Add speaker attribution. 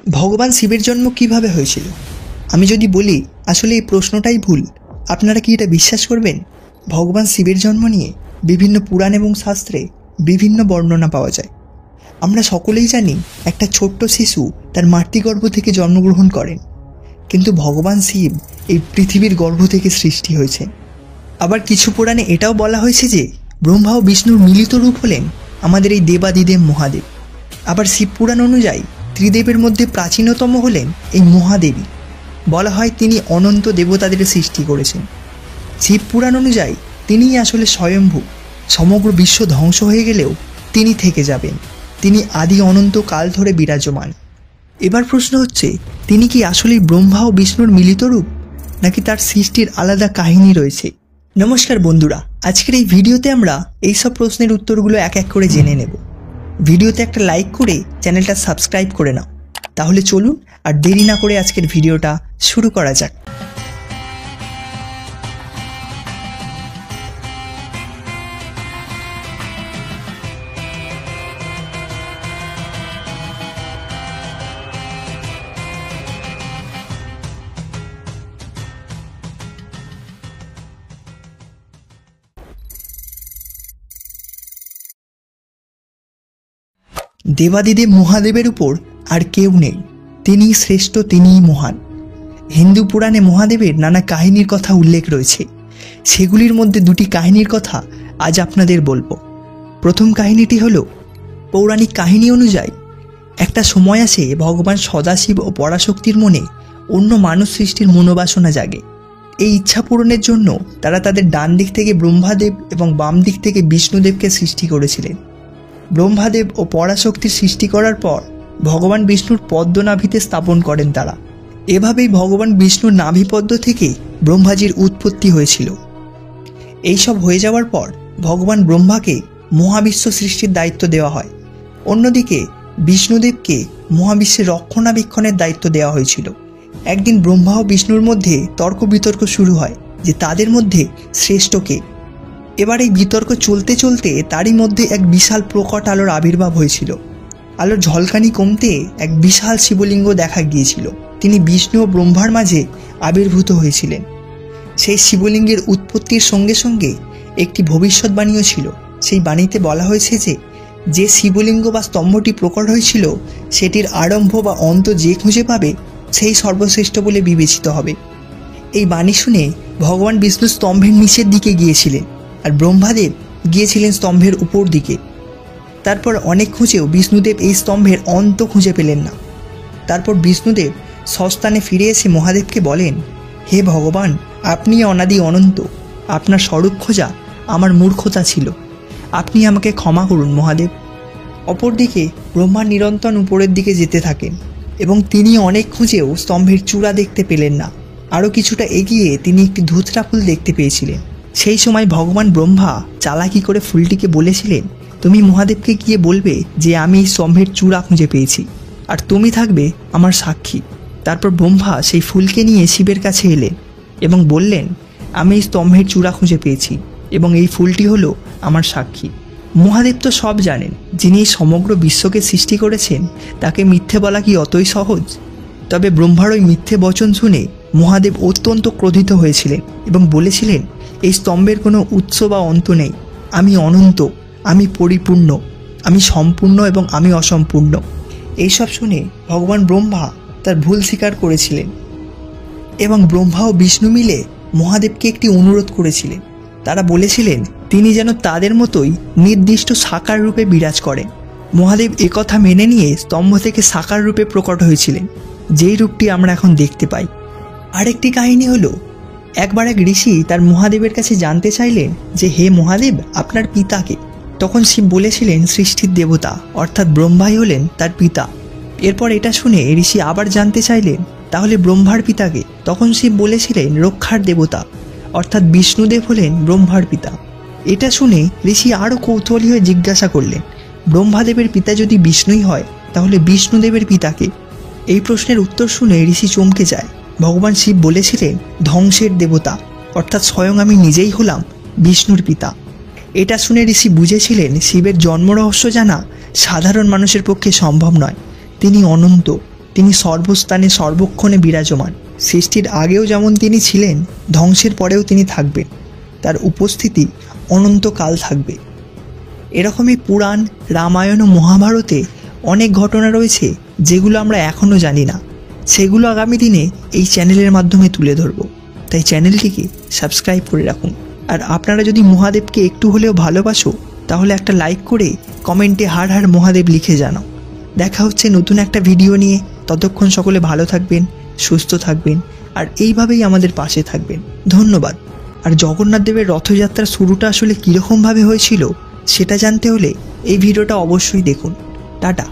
Speaker 1: ভগবান শিবের জন্ম কিভাবে হয়েছিল? আমি যদি বলি আসলে এই প্রশ্নটাই ভুল, আপনারা কি এটা বিশ্বাস করবেন? ভগবান শিবের জন্ম নিয়ে বিভিন্ন পুরাণ এবং শাস্ত্রে বিভিন্ন বর্ণনা পাওয়া যায়। আমরা সকলেই জানি একটা ছোট্ট শিশু তার মাতৃগর্ভ থেকে জন্মগ্রহণ করেন, কিন্তু ভগবান শিব এই পৃথিবীর গর্ভ থেকে সৃষ্টি হয়েছে। আবার কিছু পুরাণে এটাও বলা হয়েছে যে ব্রহ্মা ও বিষ্ণুর মিলিত রূপ হলেন আমাদের এই দেবাদিদেব মহাদেব। আবার শিব পুরাণ অনুযায়ী ত্রিদেবের মধ্যে প্রাচীনতম হলেন এই মহাদেবী। বলা হয় তিনি অনন্ত দেবতাদের সৃষ্টি করেছেন। শিব পুরাণ অনুযায়ী তিনিই আসলে স্বয়ম্ভু। সমগ্র বিশ্ব ধ্বংস হয়ে গেলেও তিনি থেকে যাবেন। তিনি আদি অনন্ত কাল ধরে বিরাজমান। এবার প্রশ্ন হচ্ছে, তিনি কি আসলেই ব্রহ্মা ও বিষ্ণুর মিলিত রূপ, নাকি তার সৃষ্টির আলাদা কাহিনী রয়েছে? নমস্কার বন্ধুরা, আজকের এই ভিডিওতে আমরা এইসব প্রশ্নের উত্তরগুলো এক এক করে জেনে নেব। ভিডিওতে একটা লাইক করে চ্যানেলটা সাবস্ক্রাইব করে নাও। তাহলে চলুন আর দেরি না করে আজকের ভিডিওটা শুরু করা যাক। দেবাদিদেব মহাদেবের উপর আর কেউ নেই। তিনিই শ্রেষ্ঠ, তিনিই মহান। হিন্দু পুরাণে মহাদেবের নানা কাহিনীর কথা উল্লেখ রয়েছে। সেগুলির মধ্যে দুটি কাহিনীর কথা আজ আপনাদের বলবো। প্রথম কাহিনীটি হলো, পৌরাণিক কাহিনী অনুযায়ী একটা সময় আসে ভগবান সদাশিব ও পরাশক্তির মনে অন্য মানুষ সৃষ্টির মনোবাসনা জাগে। এই ইচ্ছা পূরণের জন্য তারা তাদের ডান দিক থেকে ব্রহ্মাদেব এবং বাম দিক থেকে বিষ্ণুদেবকে সৃষ্টি করেছিলেন। ব্রহ্মাদেব ও পরাশক্তির সৃষ্টি করার পর ভগবান বিষ্ণুর পদ্মনাভিতে স্থাপন করেন তারা। এভাবেই ভগবান বিষ্ণুর নাভিপদ্ম থেকে ব্রহ্মাজির উৎপত্তি হয়েছিল। এইসব হয়ে যাওয়ার পর ভগবান ব্রহ্মাকে মহাবিশ্ব সৃষ্টির দায়িত্ব দেওয়া হয়। অন্যদিকে বিষ্ণুদেবকে মহাবিশ্বের রক্ষণাবেক্ষণের দায়িত্ব দেওয়া হয়েছিল। একদিন ব্রহ্মা ও বিষ্ণুর মধ্যে তর্ক বিতর্ক শুরু হয় যে তাদের মধ্যে শ্রেষ্ঠ কে। এবার এই বিতর্ক চলতে চলতে তারই মধ্যে এক বিশাল প্রকট আলোর আবির্ভাব হয়েছিল। আলোর ঝলকানি কমতে এক বিশাল শিবলিঙ্গ দেখা গিয়েছিল। তিনি বিষ্ণু ও ব্রহ্মার মাঝে আবির্ভূত হয়েছিলেন। সেই শিবলিঙ্গের উৎপত্তির সঙ্গে সঙ্গে একটি ভবিষ্যৎবাণীও ছিল। সেই বাণীতে বলা হয়েছে যে শিবলিঙ্গ বা স্তম্ভটি প্রকট হয়েছিল সেটির আরম্ভ বা অন্ত যে খুঁজে পাবে সেই সর্বশ্রেষ্ঠ বলে বিবেচিত হবে। এই বাণী শুনে ভগবান বিষ্ণু স্তম্ভের নিচের দিকে গিয়েছিলেন, আর ব্রহ্মাদেব গিয়েছিলেন স্তম্ভের উপর দিকে। তারপর অনেক খুঁজেও বিষ্ণুদেব এই স্তম্ভের অন্ত খুঁজে পেলেন না। তারপর বিষ্ণুদেব স্বস্থানে ফিরে এসে মহাদেবকে বলেন, হে ভগবান, আপনি অনাদি অনন্ত। আপনার স্বরূপ খোঁজা আমার মূর্খতা ছিল। আপনি আমাকে ক্ষমা করুন মহাদেব। অপরদিকে ব্রহ্মা নিরন্তর উপরের দিকে যেতে থাকেন এবং তিনি অনেক খুঁজেও স্তম্ভের চূড়া দেখতে পেলেন না। আরও কিছুটা এগিয়ে তিনি একটি ধুতরা ফুল দেখতে পেয়েছিলেন। সেই সময় ভগবান ব্রহ্মা চালাকি করে ফুলটিকে বলেছিলেন, তুমি মহাদেবকে গিয়ে বলবে যে আমি এই স্তম্ভের চূড়া খুঁজে পেয়েছি, আর তুমি থাকবে আমার সাক্ষী। তারপর ব্রহ্মা সেই ফুলকে নিয়ে শিবের কাছে এলেন এবং বললেন, আমি এই স্তম্ভের চূড়া খুঁজে পেয়েছি এবং এই ফুলটি হলো আমার সাক্ষী। মহাদেব তো সব জানেন। যিনি এই সমগ্র বিশ্বকে সৃষ্টি করেছেন তাকে মিথ্যে বলা কি অতই সহজ? তবে ব্রহ্মার ওই মিথ্যে বচন শুনে মহাদেব অত্যন্ত ক্রোধিত হয়েছিলেন এবং বলেছিলেন, এই স্তম্ভের কোনো উৎস বা অন্ত নেই। আমি অনন্ত, আমি পরিপূর্ণ, আমি সম্পূর্ণ এবং আমি অসম্পূর্ণ। এইসব শুনে ভগবান ব্রহ্মা তার ভুল স্বীকার করেছিলেন এবং ব্রহ্মা ও বিষ্ণু মিলে মহাদেবকে একটি অনুরোধ করেছিলেন। তারা বলেছিলেন তিনি যেন তাদের মতোই নির্দিষ্ট সাকার রূপে বিরাজ করেন। মহাদেব একথা মেনে নিয়ে স্তম্ভ থেকে সাকার রূপে প্রকট হয়েছিলেন, যেই রূপটি আমরা এখন দেখতে পাই। আরেকটি কাহিনী হলো, একবার এক ঋষি তার মহাদেবের কাছে জানতে চাইলেন যে হে মহাদেব, আপনার পিতাকে। তখন শিব বলেছিলেন সৃষ্টির দেবতা অর্থাৎ ব্রহ্মাই হলেন তার পিতা। এরপর এটা শুনে ঋষি আবার জানতে চাইলেন তাহলে ব্রহ্মার পিতাকে। তখন শিব বলেছিলেন রক্ষার দেবতা অর্থাৎ বিষ্ণুদেব হলেন ব্রহ্মার পিতা। এটা শুনে ঋষি আরও কৌতূহলী হয়ে জিজ্ঞাসা করলেন, ব্রহ্মাদেবের পিতা যদি বিষ্ণুই হয় তাহলে বিষ্ণুদেবের পিতাকে? এই প্রশ্নের উত্তর শুনে ঋষি চমকে যায়। ভগবান শিব বলেছিলেন ধ্বংসের দেবতা অর্থাৎ স্বয়ং আমি নিজেই হলাম বিষ্ণুর পিতা। এটা শুনে ঋষি বুঝেছিলেন শিবের জন্ম রহস্য জানা সাধারণ মানুষের পক্ষে সম্ভব নয়। তিনি অনন্ত, তিনি সর্বস্থানে সর্বক্ষণে বিরাজমান। সৃষ্টির আগেও যেমন তিনি ছিলেন, ধ্বংসের পরেও তিনি থাকবেন। তার উপস্থিতি অনন্তকাল থাকবে। এরকমই পুরাণ, রামায়ণ ও মহাভারতে অনেক ঘটনা রয়েছে যেগুলো আমরা এখনও জানি না। সেগুলো আগামী দিনে এই চ্যানেলের মাধ্যমে তুলে ধরব। তাই চ্যানেলটিকে সাবস্ক্রাইব করে রাখুন। আর আপনারা যদি মহাদেবকে একটু হলেও ভালোবাসো তাহলে একটা লাইক করে কমেন্টে হার হার মহাদেব লিখে জানাও। দেখা হচ্ছে নতুন একটা ভিডিও নিয়ে। ততক্ষণ সকলে ভালো থাকবেন, সুস্থ থাকবেন আর এইভাবেই আমাদের পাশে থাকবেন। ধন্যবাদ। আর জগন্নাথ দেবের রথযাত্রার শুরুটা আসলে কীরকমভাবে হয়েছিল সেটা জানতে হলে এই ভিডিওটা অবশ্যই দেখুন। টাটা।